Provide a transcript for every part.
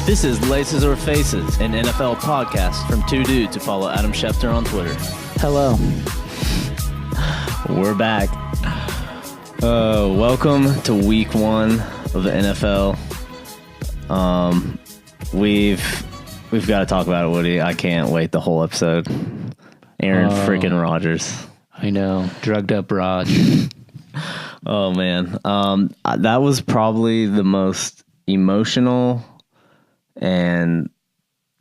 This is Laces or Faces, an NFL podcast from two dudes who follow Adam Schefter on Twitter. Hello. We're back. Welcome to week one of the NFL. We've got to talk about it, Woody. I can't wait the whole episode. Aaron freaking Rodgers. I know. Drugged up Raj. Oh, man. That was probably the most emotional and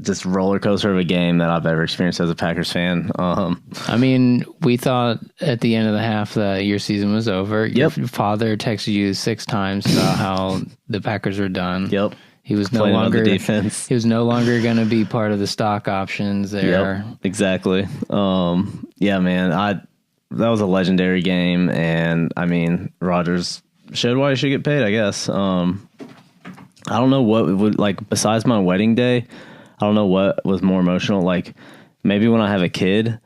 just roller coaster of a game that I've ever experienced as a Packers fan. I mean, we thought at the end of the half that your season was over. Yep. Your father texted you 6 times about how the Packers were done. Yep. He was no longer defense. He was no longer going to be part of the stock options there. Yep, exactly. Yeah, man. That was a legendary game, and I mean, Rodgers showed why he should get paid, I guess. I don't know what would, like, besides my wedding day, I don't know what was more emotional. Like, maybe when I have a kid.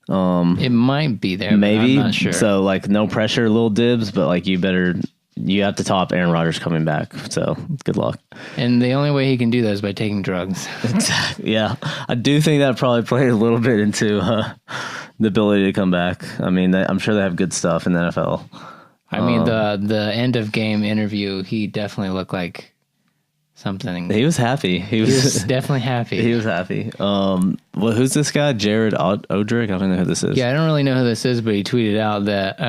It might be there, maybe. But I'm not sure. So, like, no pressure, little dibs, but, like, you have to top Aaron Rodgers coming back. So, good luck. And the only way he can do that is by taking drugs. Yeah. I do think that probably played a little bit into the ability to come back. I mean, I'm sure they have good stuff in the NFL. I mean, the end of game interview, he definitely looked like something. He was happy. He was definitely happy. He was happy. Well, who's this guy? Jared Odrick? I don't know who this is. Yeah, I don't really know who this is, but he tweeted out that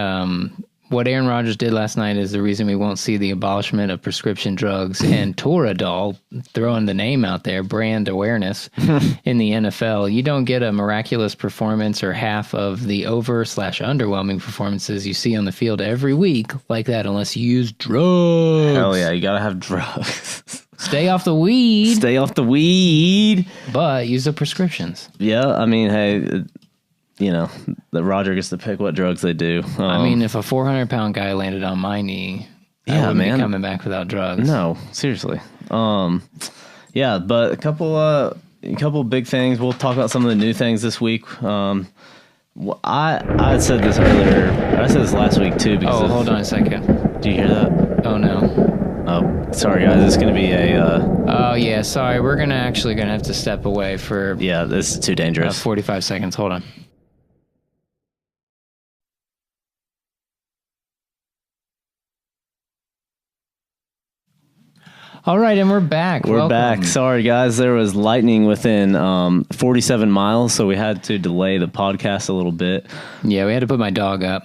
what Aaron Rodgers did last night is the reason we won't see the abolishment of prescription drugs and Toradol, throwing the name out there, brand awareness in the NFL. You don't get a miraculous performance or half of the over/underwhelming performances you see on the field every week like that unless you use drugs. Hell yeah, you gotta have drugs. Stay off the weed. Stay off the weed. But use the prescriptions. Yeah, I mean, hey, you know, the Roger gets to pick what drugs they do. I mean, if a 400-pound guy landed on my knee, I wouldn't be coming back without drugs. No, seriously. Yeah, but a couple big things. We'll talk about some of the new things this week. I said this earlier. I said this last week too. Because hold on a second. Do you hear that? Oh no. Oh, sorry guys. This is going to be a. Oh yeah, sorry. We're gonna have to step away for. Yeah, this is too dangerous. 45 seconds. Hold on. All right, and we're back. We're back. Sorry, guys. There was lightning within 47 miles, so we had to delay the podcast a little bit. Yeah, we had to put my dog up.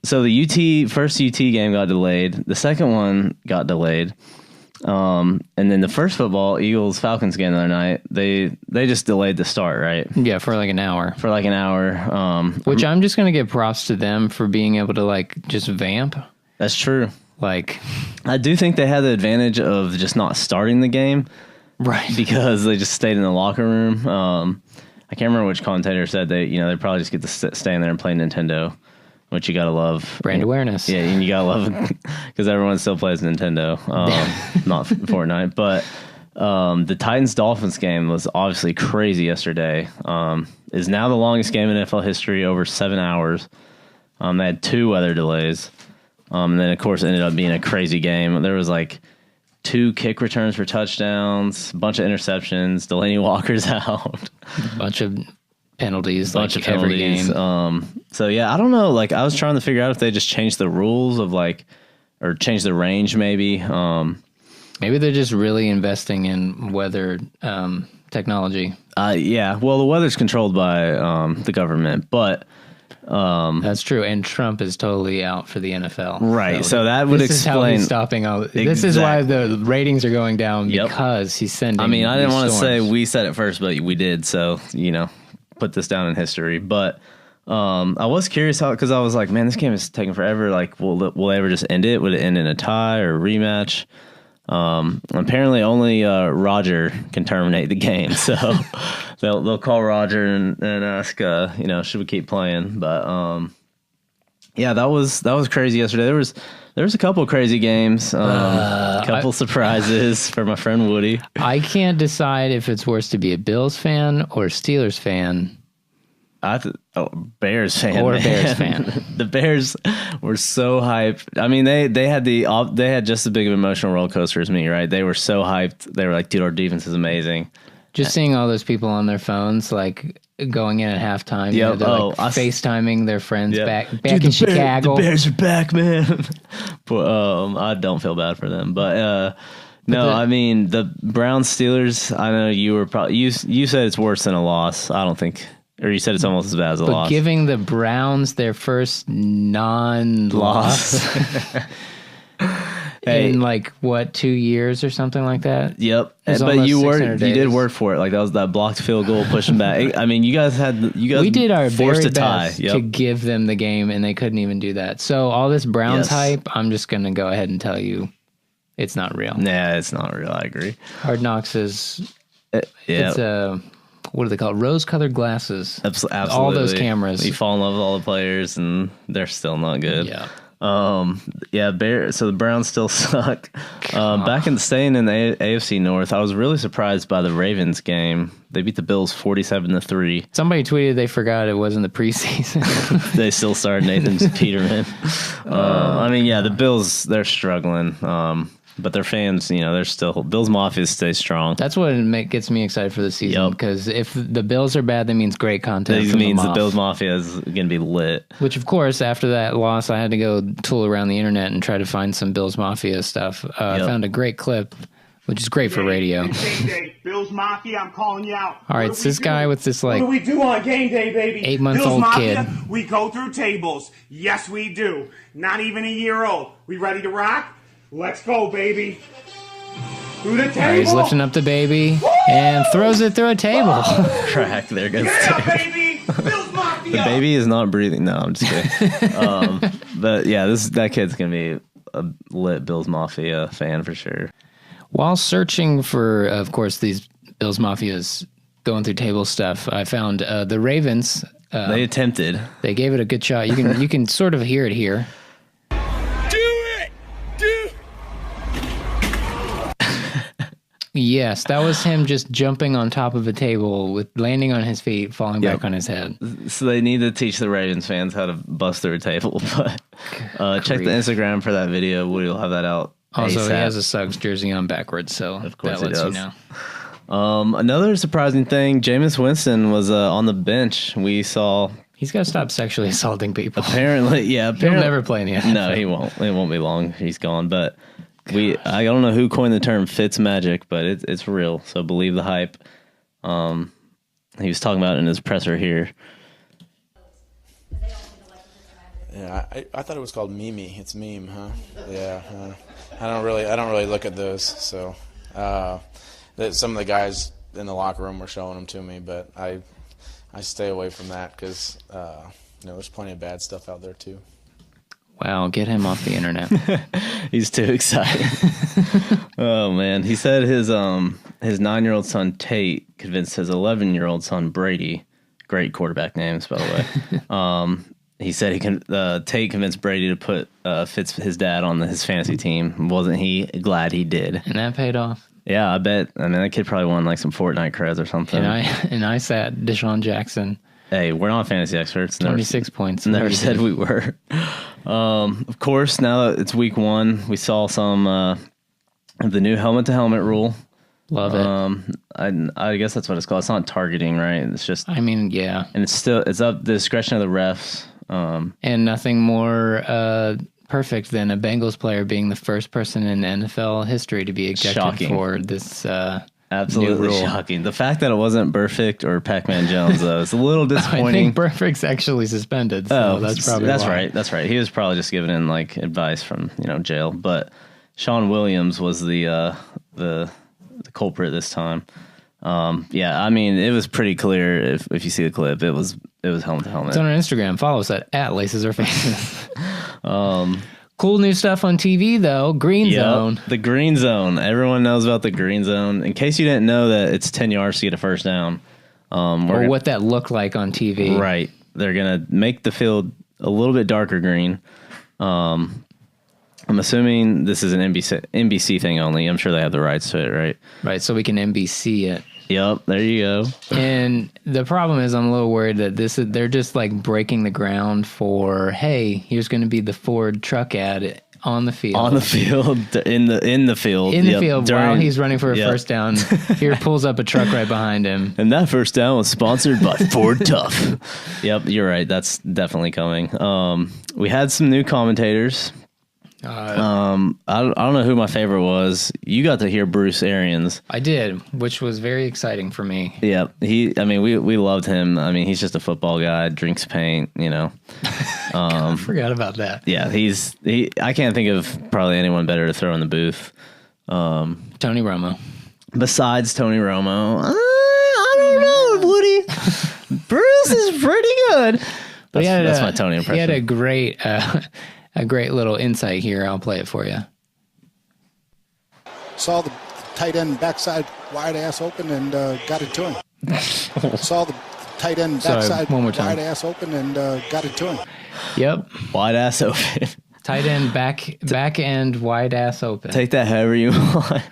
So the first UT game got delayed. The second one got delayed. And then the first football, Eagles-Falcons game the other night, they just delayed the start, right? Yeah, for like an hour. Which I'm just going to give props to them for being able to, like, just vamp. That's true. Like, I do think they had the advantage of just not starting the game. Right. Because they just stayed in the locker room. I can't remember which commentator said they probably just get to stay in there and play Nintendo, which you gotta love. Brand awareness. Yeah, and you gotta love it because everyone still plays Nintendo, not Fortnite. But the Titans-Dolphins game was obviously crazy yesterday. Is now the longest game in NFL history, over 7 hours. They had 2 weather delays. And then, of course, it ended up being a crazy game. There was like 2 kick returns for touchdowns, a bunch of interceptions. Delaney Walker's out. A bunch of penalties. Every game. So, yeah, I don't know. Like, I was trying to figure out if they just changed the rules of, like, or changed the range maybe. Maybe they're just really investing in weather technology. Yeah. Well, the weather's controlled by the government, but... That's true, and Trump is totally out for the NFL. Right, so that would explain. This is how he's stopping all. This is why the ratings are going down because he's sending. I mean, I didn't want to say storms. we said it first, but we did. So put this down in history. But I was curious because I was like, man, this game is taking forever. Like, will they ever just end it? Would it end in a tie or a rematch? Apparently only Roger can terminate the game, so they'll call Roger and ask should we keep playing. But yeah, that was crazy yesterday. There was a couple crazy games, couple surprises for my friend Woody. I can't decide if it's worse to be a Bills fan or a Steelers fan. Oh, Bears fan. Or man. Bears fan. The Bears were so hyped. I mean, they had just as big of an emotional roller coaster as me, right? They were so hyped. They were like, dude, our defense is amazing. Just seeing all those people on their phones, like going in at halftime, Yep. they're like FaceTiming their friends back Dude, in Chicago. The Bears are back, man. But I don't feel bad for them. But no, I mean the Browns Steelers. I know you were probably you said it's worse than a loss. I don't think. Or you said it's almost as bad as a loss. Giving the Browns their first non-loss in like what 2 years or something like that. Yep, but you did work for it. Like that was that blocked field goal pushing back. I mean, you guys we did our forced very a tie best to give them the game, and they couldn't even do that. So all this Browns hype, I'm just gonna go ahead and tell you, it's not real. Nah, it's not real. I agree. Hard Knocks is it's a. What do they call it? Rose-colored glasses. Absolutely. All those cameras. You fall in love with all the players, and they're still not good. Yeah. So the Browns still suck. Staying in the AFC North, I was really surprised by the Ravens game. They beat the Bills 47-3. Somebody tweeted they forgot it wasn't the preseason. They still started Nathan Peterman. The Bills, they're struggling. But their fans, they're still Bills Mafia stays strong. That's what gets me excited for the season. Because if the Bills are bad, that means great content. That means the Bills Mafia is going to be lit. Which, of course, after that loss, I had to go tool around the internet and try to find some Bills Mafia stuff. I found a great clip, which is great for radio. Bills Mafia, I'm calling you out. All right, it's this guy with this what do we do on game day, baby? 8-month-old kid. We go through tables. Yes, we do. Not even a year old. We ready to rock? Let's go, baby. Through the table. All right, he's lifting up the baby and throws it through a table. Crack. There goes yeah, baby. Bills Mafia. The baby is not breathing. No, I'm just kidding. But yeah, that kid's going to be a lit Bills Mafia fan for sure. While searching for, of course, these Bills Mafias going through table stuff, I found the Ravens. They attempted. They gave it a good shot. You can sort of hear it here. Yes, that was him just jumping on top of a table with landing on his feet, falling back on his head. So they need to teach the Ravens fans how to bust through a table. But check the Instagram for that video. We'll have that out. Also, ASAP. He has a Suggs jersey on backwards, so of course that lets you know. Another surprising thing, Jameis Winston was on the bench. We saw... He's got to stop sexually assaulting people. Apparently. He'll never play in the NFL. No, he won't. It won't be long. He's gone, but... I don't know who coined the term Fitzmagic, but it's real. So believe the hype. He was talking about it in his presser here. Yeah, I thought it was called Mimi. It's meme, huh? Yeah. I don't really look at those. So some of the guys in the locker room were showing them to me, but I stay away from that because there's plenty of bad stuff out there too. Wow, get him off the internet. He's too excited. Oh man, he said his 9-year-old son Tate convinced his 11-year-old son Brady, great quarterback names by the way. He said Tate convinced Brady to put his dad on his fantasy team. Wasn't he glad he did? And that paid off. Yeah, I bet. I mean, that kid probably won like some Fortnite creds or something. And I sat Deshaun Jackson. Hey, we're not fantasy experts. 26 points. Never said we were. Of course, now that it's week 1, we saw some of the new helmet-to-helmet rule. Love it. I guess that's what it's called. It's not targeting, right? It's just... I mean, yeah. And it's up the discretion of the refs. And nothing more perfect than a Bengals player being the first person in NFL history to be ejected for this... Absolutely shocking. The fact that it wasn't Burfict or Pac-Man Jones, though, is a little disappointing. I think Burfict's actually suspended. So that's probably right. That's right. He was probably just giving in like advice from jail. But Sean Williams was the culprit this time. Yeah, I mean it was pretty clear if you see the clip. It was helmet to helmet. It's on our Instagram. Follow us at Laces or Faces. Cool new stuff on TV, though. Green Zone. The Green Zone. Everyone knows about the Green Zone. In case you didn't know that it's 10 yards to get a first down. Or what that looked like on TV. Right. They're going to make the field a little bit darker green. I'm assuming this is an NBC thing only. I'm sure they have the rights to it, right? Right, so we can NBC it. Yep, there you go. And the problem is, I'm a little worried that they're just like breaking the ground for, hey, here's going to be the Ford truck ad on the field. On the field, in the field. In the field, while he's running for a first down. Here pulls up a truck right behind him. And that first down was sponsored by Ford Tough. Yep, you're right. That's definitely coming. We had some new commentators. I don't know who my favorite was. You got to hear Bruce Arians. I did, which was very exciting for me. Yeah, we loved him. I mean, he's just a football guy, drinks paint, you know. I forgot about that. Yeah, I can't think of probably anyone better to throw in the booth. Tony Romo. Besides Tony Romo, I don't know, Woody. Bruce is pretty good. That's my Tony impression. He had a great little insight here. I'll play it for you. Saw the tight end backside wide ass open and got it to him. Saw the tight end backside wide ass open and got it to him. Yep. Wide ass open. Tight end back end wide ass open. Take that however you want.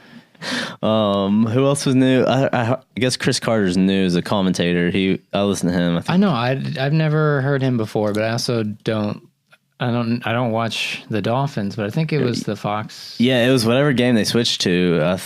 Who else was new? I guess Chris Carter's new as a commentator. I listened to him. I know. I've never heard him before, but I also don't. I don't watch the Dolphins, but I think it was the Fox. Yeah, it was whatever game they switched to.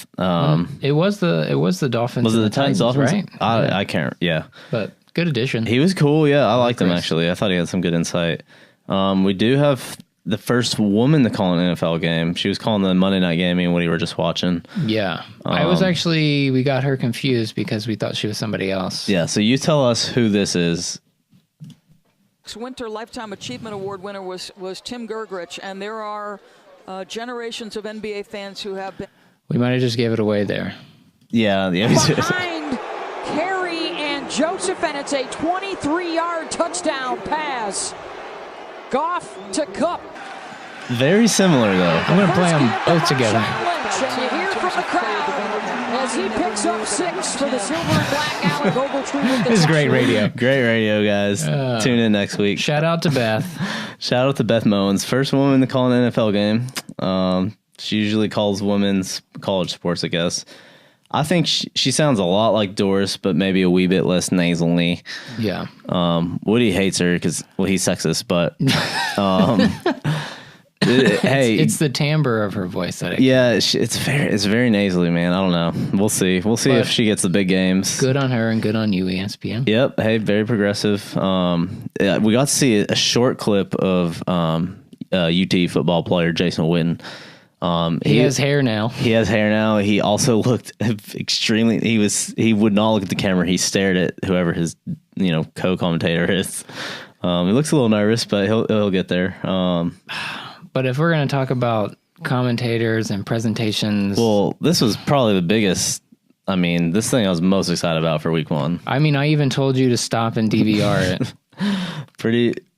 It was the Dolphins. Was it the Titans? Dolphins? Right? I can't. Yeah, but good addition. He was cool. Yeah, I liked him actually. I thought he had some good insight. We do have the first woman to call an NFL game. She was calling the Monday night game, and what you were just watching. Yeah, we got her confused because we thought she was somebody else. Yeah, so you tell us who this is. Winter Lifetime Achievement Award winner was Tim Gergrich, and there are generations of NBA fans who have been. We might have just gave it away there. Yeah, behind Carey and Joseph, and it's a 23-yard touchdown pass. Goff to Cup. Very similar though. I'm going to play them both together. And you hear from the crowd as he picks up 6 for the silver and black Alec Ogletree. This is great radio. Great radio, guys. Tune in next week. Shout out to Beth. Shout out to Beth Mowens. First woman to call an NFL game. She usually calls women's college sports, I guess. I think she sounds a lot like Doris, but maybe a wee bit less nasally. Yeah. Woody hates her because, well, he's sexist, but hey, it's the timbre of her voice that it's very nasally, man. I don't know. We'll see if she gets the big games. Good on her and good on you, ESPN. Yep. Hey, very progressive. We got to see a short clip of UT football player Jason Witten. He has hair now. He also looked extremely. He would not look at the camera. He stared at whoever his co-commentator is. He looks a little nervous, but he'll get there. But if we're going to talk about commentators and presentations, well, this was probably the biggest. I mean, this thing I was most excited about for week 1. I mean, I even told you to stop and DVR it.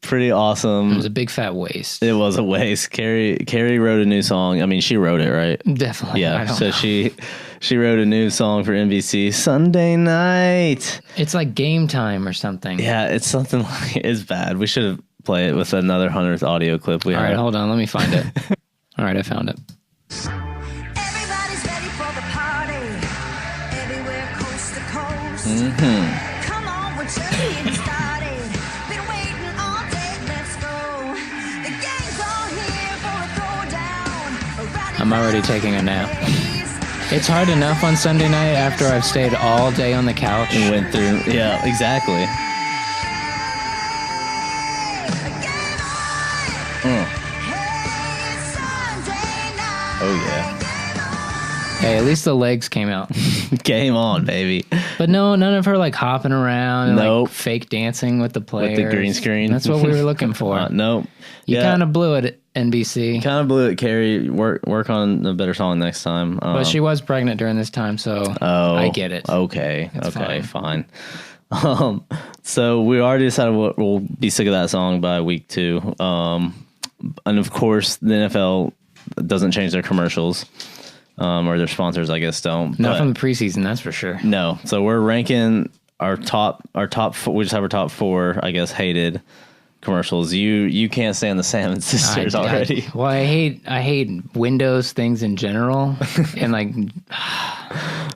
Pretty awesome. It was a big fat waste. It was a waste. Carrie wrote a new song. I mean, she wrote it, right? Definitely. Yeah. So she wrote a new song for NBC Sunday night. It's like Game Time or something. Yeah, it's something like it's bad. We should have played it with another 100th audio clip. All right, hold on. Let me find it. All right, I found it. Everybody's ready for the party. Everywhere coast to coast. Mm-hmm. Come on, we're just getting started. Been waiting all day, let's go. The gang's all here for a throwdown. I'm already taking a nap. It's hard enough on Sunday night after I've stayed all day on the couch. And went through, yeah, exactly. Oh, yeah. Hey, at least the legs came out. Game on, baby. But no, none of her like hopping around and Nope. like fake dancing with the players. With the green screen. That's what we were looking for. Nope. You kind of blew it, NBC. Kind of blew it, Carrie. Work on a better song next time. But she was pregnant during this time, so I get it. Okay. It's Fine. So we already decided we'll be sick of that song by week 2. And of course, the NFL doesn't change their commercials. Or their sponsors, I guess, don't. Not from the preseason, that's for sure. No. So we're ranking our top. We just have our top 4, I guess, hated commercials. You can't stand the Salmon Sisters already. I hate Windows things in general, and like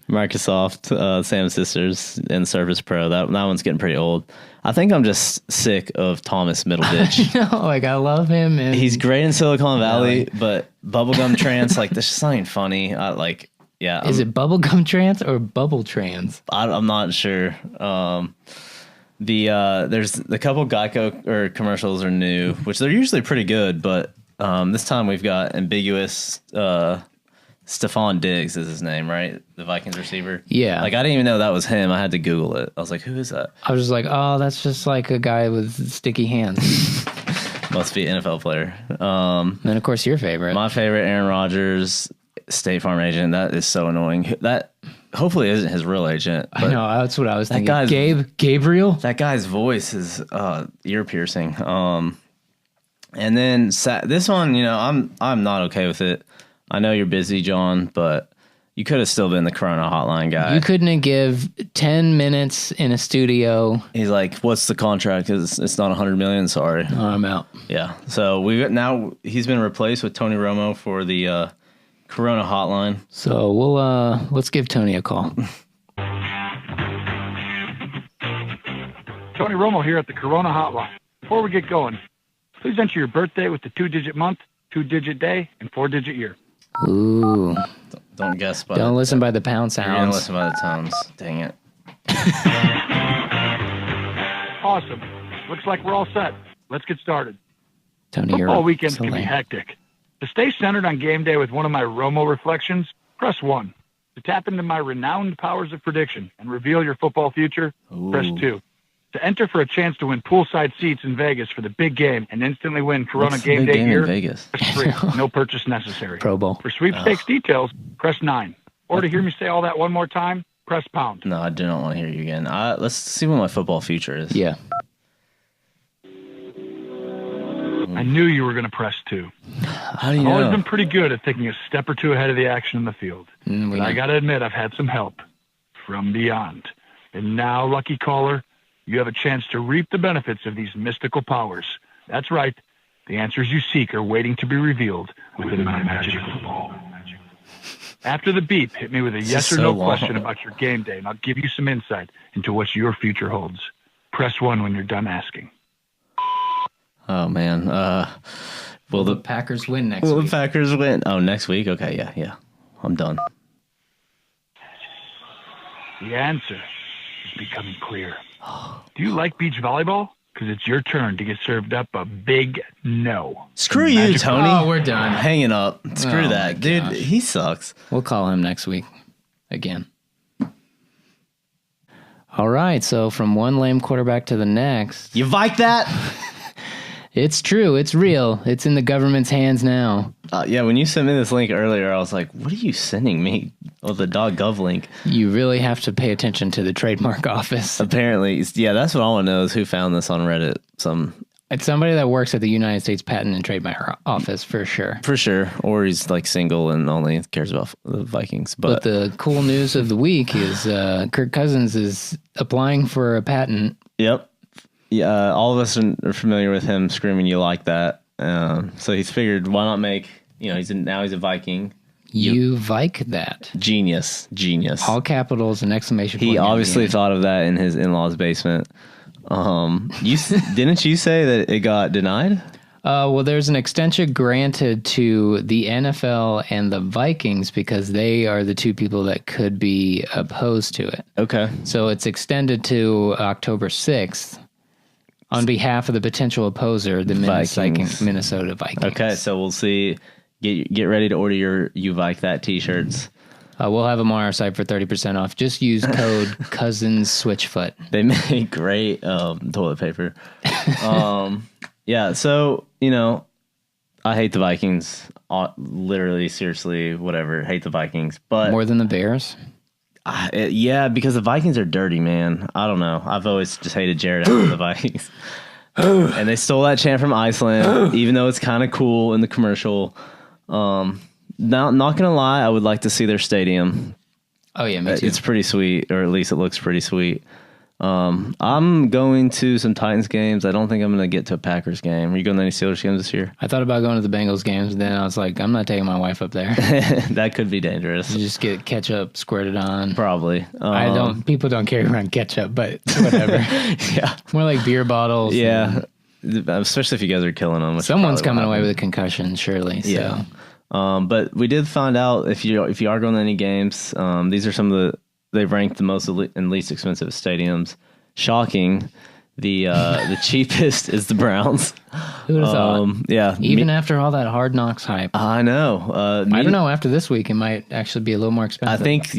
Microsoft, Sam Sisters, and Surface Pro. That one's getting pretty old. I think I'm just sick of Thomas Middleditch. No, like I love him, and he's great in Silicon Valley, but Bubblegum Trance, like this is not even funny. Is it Bubblegum Trance or Bubble Trance? I'm not sure. There's the couple Geico or commercials are new, which they're usually pretty good, but this time we've got ambiguous. Stephon Diggs is his name, right? The Vikings receiver. Yeah. Like, I didn't even know that was him. I had to Google it. I was like, who is that? I was just like, oh, that's just like a guy with sticky hands. Must be an NFL player. And, of course, your favorite. My favorite, Aaron Rodgers, State Farm agent. That is so annoying. That hopefully isn't his real agent. I know. That's what I was thinking. Gabriel? That guy's voice is ear-piercing. And then this one, I'm not okay with it. I know you're busy, John, but you could have still been the Corona hotline guy. You couldn't give 10 minutes in a studio. He's like, what's the contract? It's not $100 million. Sorry. Oh, I'm out. Yeah. So he's been replaced with Tony Romo for the Corona hotline. So let's give Tony a call. Tony Romo here at the Corona hotline. Before we get going, please enter your birthday with the 2-digit month, 2-digit day, and 4-digit year. Ooh. Don't guess by Don't listen by the pound You're gonna sounds. listen by the tones. Dang it. Awesome. Looks like we're all set. Let's get started. Tony, Football weekends can be hectic. To stay centered on game day with one of my Romo reflections, press 1. To tap into my renowned powers of prediction and reveal your football future, press 2. To enter for a chance to win poolside seats in Vegas for the big game and instantly win Corona What's game the big day game gear, in Vegas? press 3. No purchase necessary. Pro Bowl. For sweepstakes details, press 9. Or to hear me say all that one more time, press pound. No, I do not want to hear you again. Let's see what my football future is. Yeah. I knew you were going to press 2. How do you I've always know? been pretty good at thinking a step or two ahead of the action in the field. But I got to admit, I've had some help from beyond. And now, lucky caller, you have a chance to reap the benefits of these mystical powers. That's right. The answers you seek are waiting to be revealed within my magic ball. After the beep, hit me with a yes or no question about your game day, and I'll give you some insight into what your future holds. Press 1 when you're done asking. Oh, man. Will the Packers win next Will week? the Packers win? Oh, next week? Okay, yeah. I'm done. The answer is becoming clear. Do you like beach volleyball? Because it's your turn to get served up a big no. Screw you, Tony. Oh, we're done. I'm hanging up. Screw Oh, that. my Dude, gosh. he sucks. We'll call him next week again. All right, so from one lame quarterback to the next. You like that? It's true. It's real. It's in the government's hands now. Yeah, when you sent me this link earlier, I was like, what are you sending me? Oh, the .gov link. You really have to pay attention to the trademark office. Apparently, yeah, that's what I want to know is who found this on Reddit. It's somebody that works at the United States Patent and Trademark Office for sure. For sure. Or he's like single and only cares about the Vikings. But the cool news of the week is Kirk Cousins is applying for a patent. Yep. Yeah, all of us are familiar with him screaming, "You like that?" So he's figured, why not make? He's a Viking. You Vike that. Genius. All capitals and exclamation point. He obviously thought of that in his in-laws' basement. Didn't you say that it got denied? Well, there's an extension granted to the NFL and the Vikings because they are the two people that could be opposed to it. Okay. So it's extended to October 6th. On behalf of the potential opposer, the Minnesota Vikings. Okay, so we'll see. Get ready to order your "You Like That" t-shirts. We'll have them on our site for 30% off. Just use code Cousins Switchfoot. They make great toilet paper. Yeah, so I hate the Vikings. Literally, seriously, whatever. Hate the Vikings, but More than the Bears. Yeah, because the Vikings are dirty, man. I don't know. I've always just hated Jared out of the Vikings. And they stole that chant from Iceland, even though it's kind of cool in the commercial. Not gonna lie, I would like to see their stadium. Oh yeah, me too. It's pretty sweet, or at least it looks pretty sweet. I'm going to some Titans games. I don't think I'm going to get to a Packers game. Are you going to any Steelers games this year? I thought about going to the Bengals games, and then I was like, I'm not taking my wife up there. That could be dangerous. You just get ketchup squirted on. Probably. People don't carry around ketchup, but whatever. Yeah. More like beer bottles. Yeah. Especially if you guys are killing them. Someone's coming away with a concussion, surely. So. Yeah. But we did find out if you are going to any games, these are some of they've ranked the most and least expensive stadiums. Shocking. The cheapest is the Browns. Who would have thought? Yeah. Even after all that Hard Knocks hype. I know. I don't know. After this week, it might actually be a little more expensive. I think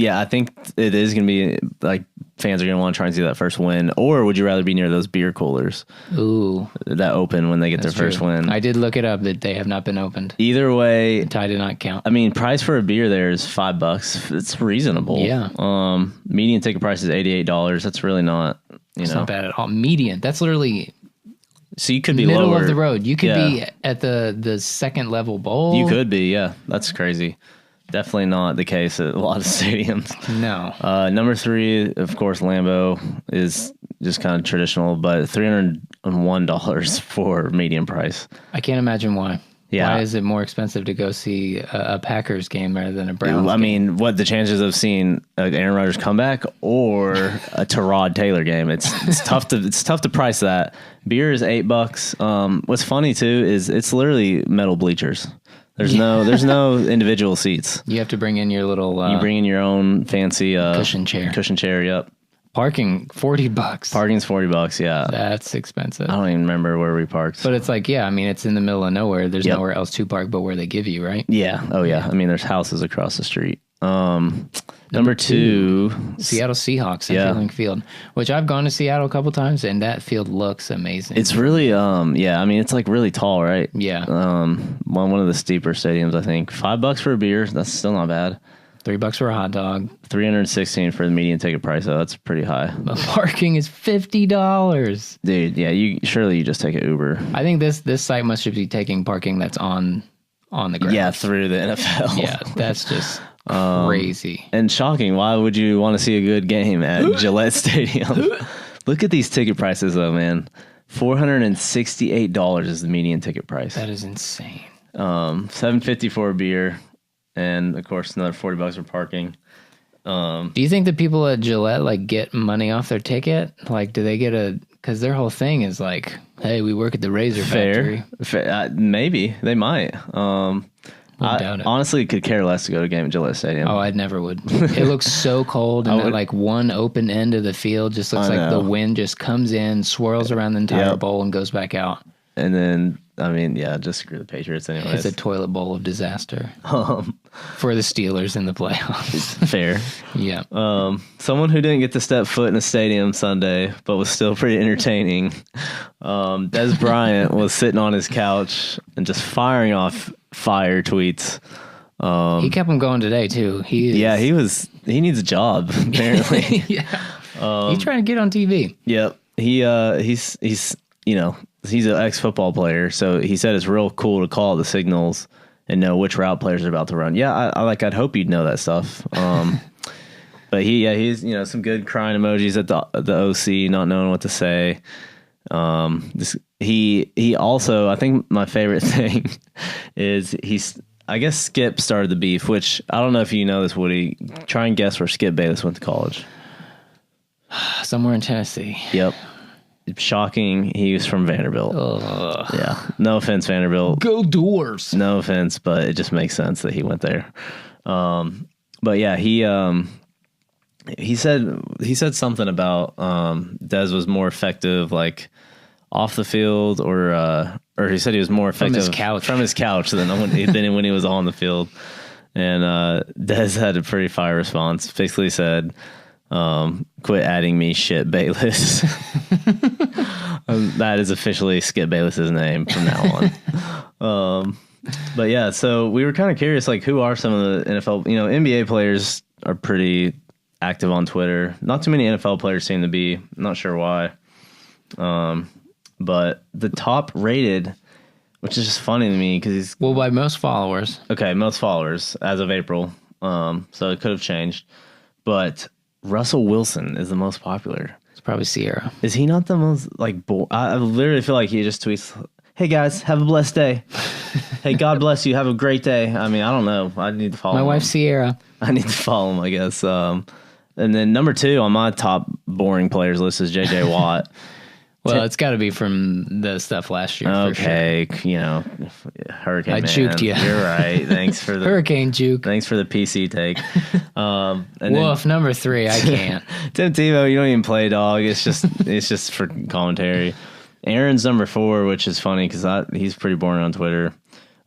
it is going to be like fans are going to want to try and see that first win. Or would you rather be near those beer coolers? Ooh. That open when they get their first win. I did look it up that they have not been opened. Either way. The tie did not count. I mean, price for a beer there is $5. It's reasonable. Yeah. Median ticket price is $88. That's really not, It's not bad at all. Median. That's literally... So you could be middle lower. of the road. You could be at the second level bowl. You could be, yeah. That's crazy. Definitely not the case at a lot of stadiums. No. Number 3, of course, Lambeau is just kind of traditional, but $301 for median price. I can't imagine why. Yeah. Why is it more expensive to go see a Packers game rather than a Browns I game? mean, what the chances of seeing Aaron Rodgers comeback or a Tyrod Taylor game? It's tough to price that. Beer is $8. What's funny too is it's literally metal bleachers. There's no individual seats. You have to bring in your little. You bring in your own fancy cushion chair. Cushion chair. Yep. Parking $40. Parking's $40. Yeah. That's expensive. I don't even remember where we parked. But it's like, yeah, I mean, it's in the middle of nowhere. There's nowhere else to park but where they give you, right? Yeah. Oh yeah. I mean, there's houses across the street. Number 2, Seattle Seahawks at Fueling Field, which I've gone to Seattle a couple times, and that field looks amazing. It's really, I mean, it's like really tall, right? Yeah. One of the steeper stadiums, I think. $5 for a beer. That's still not bad. $3 for a hot dog. $316 for the median ticket price. So that's pretty high. But parking is $50. Dude, yeah. You just take an Uber. I think this site must be taking parking that's on the ground. Yeah, through the NFL. Yeah, that's just crazy. And shocking. Why would you want to see a good game at Gillette Stadium? Look at these ticket prices, though, man. $468 is the median ticket price. That is insane. $7.50 for a beer, and of course another $40 for parking. Do you think that people at Gillette like get money off their ticket? Like, do they get because their whole thing is like, hey, we work at the razor factory. Maybe they might. I doubt it. honestly could care less to go to a game at Gillette Stadium. Oh, I never would. It looks so cold, and like one open end of the field just looks like the wind just comes in, swirls around the entire bowl, and goes back out. And then, I mean, yeah, just screw the Patriots anyways. It's a toilet bowl of disaster for the Steelers in the playoffs. Fair. Yeah. Someone who didn't get to step foot in a stadium Sunday, but was still pretty entertaining. Des Bryant was sitting on his couch and just firing off fire tweets. He kept them going today too. He needs a job apparently. Yeah. He's trying to get on TV. Yep. He's an ex-football player, so he said it's real cool to call the signals and know which route players are about to run. Yeah, I'd hope you'd know that stuff. But he's some good crying emojis at the OC, not knowing what to say. He also, I think my favorite thing is I guess Skip started the beef, which I don't know if you know this, Woody. Try and guess where Skip Bayless went to college. Somewhere in Tennessee. Yep. Shocking. He was from Vanderbilt. Yeah. No offense, Vanderbilt. Go Doors. No offense, but it just makes sense that he went there. But yeah, he said something about Dez was more effective like off the field, or he said he was more effective from his couch than when he was on the field. And Dez had a pretty fire response. Basically said, quit adding me shit Bayless. That is officially Skip Bayless's name from now on. But yeah, so we were kind of curious, like, who are some of the NFL, NBA players are pretty active on Twitter. Not too many NFL players seem to be. I'm not sure why. But the top rated, which is just funny to me because he's... Well, by most followers. Okay, most followers as of April. So it could have changed. But Russell Wilson is the most popular. It's probably Sierra. Is he not the most like? I literally feel like he just tweets, "Hey guys, have a blessed day. Hey, God bless you. Have a great day." I mean, I don't know. I need to follow. My him. wife Sierra. I need to follow him, I guess. And then number 2 on my top boring players list is JJ Watt. Well, it's got to be from the stuff last year. Okay, for sure. you know, Hurricane. I Man. juked you. You're right. Thanks for the Hurricane juke. Thanks for the PC take. And Woof, number 3. I can't. Tim Tebow, you don't even play, dog. It's just for commentary. Aaron's number 4, which is funny because he's pretty boring on Twitter.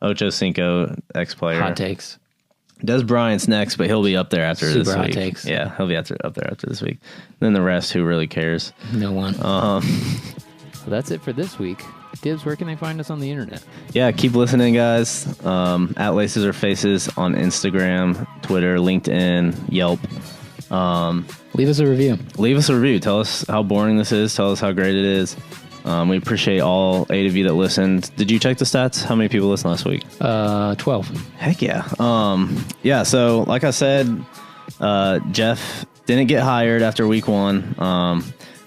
Ocho Cinco, ex-player. Hot takes. Des Bryant's next, but he'll be up there after Super this hot week. takes. Yeah, he'll be up there after this week. Then the rest, who really cares? No one. Well, that's it for this week. Dibs, where can they find us on the internet? Yeah, keep listening, guys. At Laces or Faces on Instagram, Twitter, LinkedIn, Yelp. Leave us a review. Leave us a review. Tell us how boring this is. Tell us how great it is. We appreciate all 8 of you that listened. Did you check the stats? How many people listened last week? 12. Heck yeah. Yeah, so like I said, Jeff didn't get hired after week 1.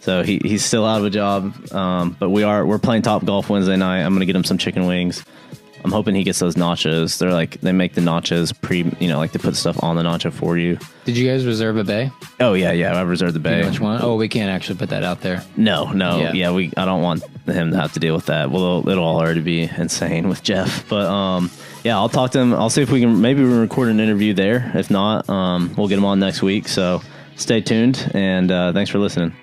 So he's still out of a job. But we're playing Top Golf Wednesday night. I'm going to get him some chicken wings. I'm hoping he gets those nachos. They make the nachos like they put stuff on the nacho for you. Did you guys reserve a bay? Oh yeah. I reserved the bay. You know which one? Oh, we can't actually put that out there. No. Yeah. I don't want him to have to deal with that. Well, it'll already be insane with Jeff. But yeah, I'll talk to him. I'll see if we can record an interview there. If not, we'll get him on next week. So stay tuned and thanks for listening.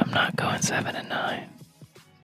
I'm not going 7 and 9.